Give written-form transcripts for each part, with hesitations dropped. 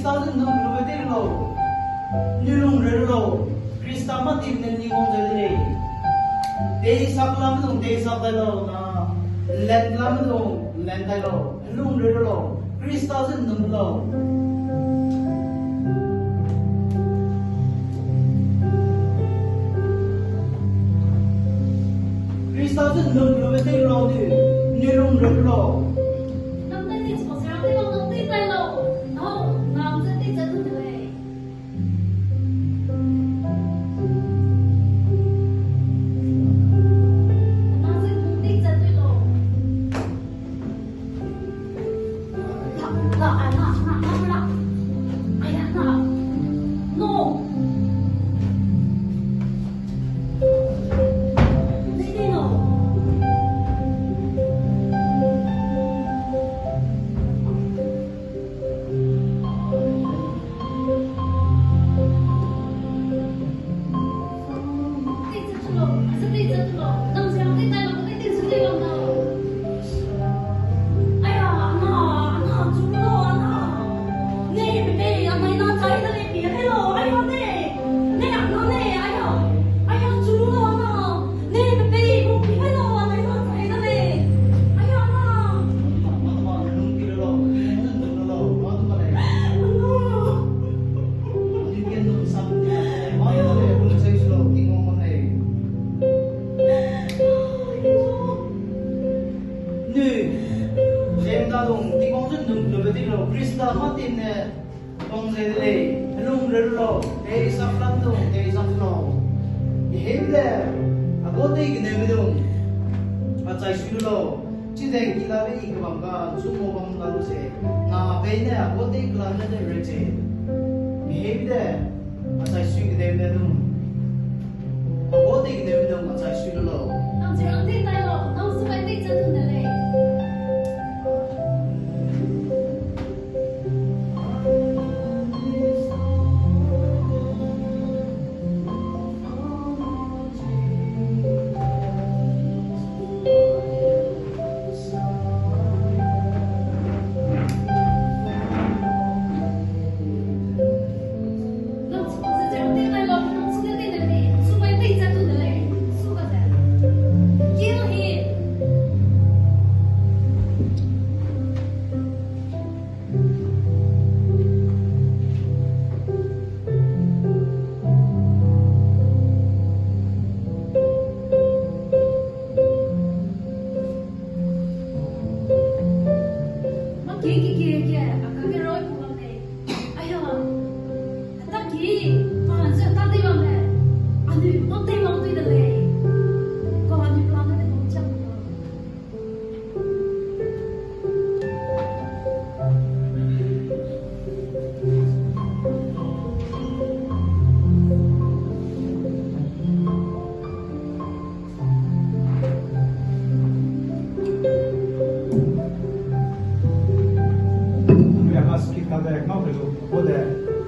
Krista dân nông người tên lô như lùng rơi lô Krista mất tìm nên như con rơi đi tê sắp lắm dùng tê sắp tay lô na lên lắm dùng lên tay lô lùng rơi lô Krista dân nông lô Krista dân nông người tên lô đi như lùng rơi lô Krista matin tong zedele lung relo ei saplandu ei saplo ihemle agote ginebidum achai sulo chide kilave ikbanga sumo banglaru se na beine agote klane de reche ihemle achai suginebidum agote ginebidum achai sulo nang jerang te tai lo nang subai te chatun dele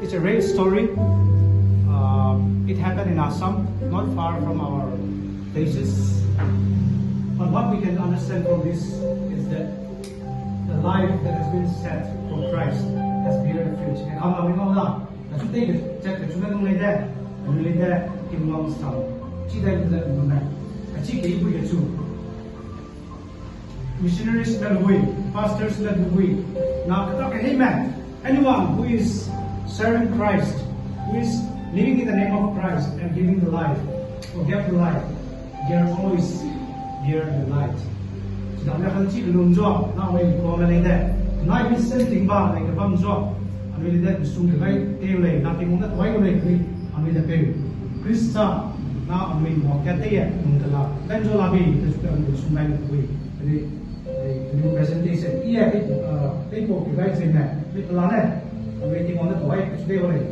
It's a real story. It happened in Assam, not far from our places. But what we can understand from this is that the life that has been set for Christ has bear fruit. And how we know that? That's what they get. Check the children only there. And only there in long town. See that in the night. I see the people too. Missionaries that way, pastors that way. Now, amen. Anyone who is serving Christ, who is living in the name of Christ and giving the life, or give the life, they are always near the light. So I'm not going to job. Now we call it that. Now we sending back like a bum job. And really that is soon the right day, nothing on that way away. And we the pay. Christa now and we walk at the end. Then Jolabi is going to soon like way. The new presentation. Yeah, people guys in that. With Lana, waiting on the white today already.